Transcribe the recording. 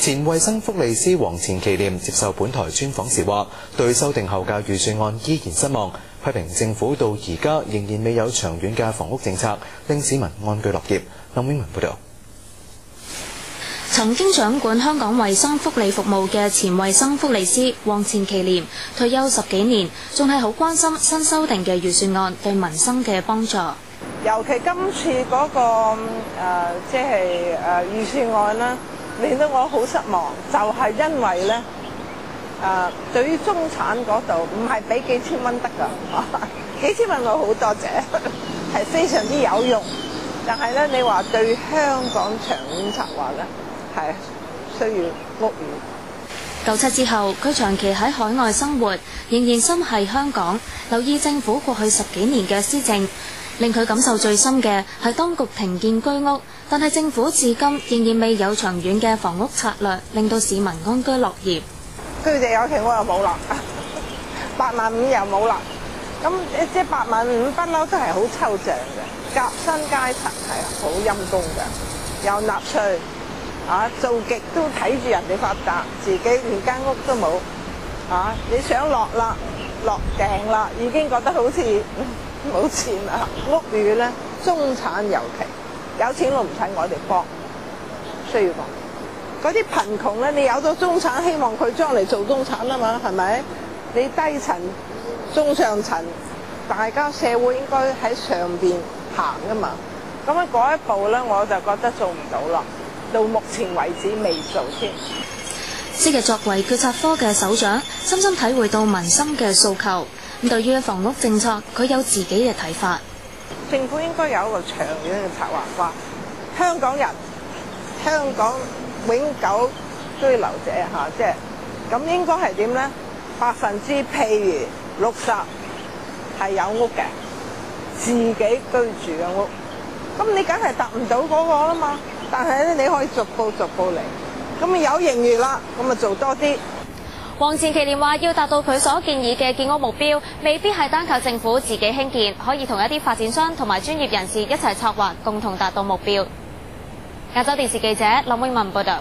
前衛生福利司黃錢其濂接受本台專訪時話，對修訂後嘅預算案依然失望，批評政府到而家仍然未有長遠嘅房屋政策，令市民安居樂業。林永文報導。曾經掌管香港衛生福利服務嘅前衛生福利司黃錢其濂退休10幾年，仲係好關心新修訂嘅預算案對民生嘅幫助。尤其今次嗰個預算案啦，令到我好失望，就係因為咧對於中產嗰度唔係俾幾千蚊得㗎，幾千蚊我好多謝，係非常之有用。但係咧，你話對香港長遠策劃咧，係需要屋宇。97之後，佢長期喺海外生活，仍然心繫香港，留意政府過去10幾年嘅施政。令佢感受最深嘅係當局停建居屋，但係政府至今仍然未有長遠嘅房屋策略，令到市民安居樂業。佢哋有期我又冇啦，85000又冇啦，咁即係85000不嬲都係好抽象嘅，夾薪階層係好陰功嘅，又納稅做極都睇住人哋發達，自己連間屋都冇你想落訂啦，已經覺得好似冇錢啦。屋宇咧，中產尤其有錢都唔使我哋幫，需要幫。嗰啲貧窮咧，你有咗中產，希望佢將嚟做中產啊嘛，係咪？你低層、中上層，大家社會應該喺上邊行噶嘛。咁樣嗰一步咧，我就覺得做唔到啦。到目前為止未做添。昔日作為決策科嘅首長，深深體會到民心嘅訴求。咁對於房屋政策，佢有自己嘅睇法。政府應該有一個長遠嘅策劃，話香港人、香港永久居留者即係咁應該係點咧？譬如60%係有屋嘅，自己居住嘅屋，咁你梗係達唔到嗰個啦嘛。但係咧，你可以逐步嚟，咁有盈餘啦，咁咪做多啲。黃錢其濂話：要達到佢所建議嘅建屋目標，未必係單靠政府自己興建，可以同一啲發展商同埋專業人士一齊策劃，共同達到目標。亞洲電視記者林永文報道。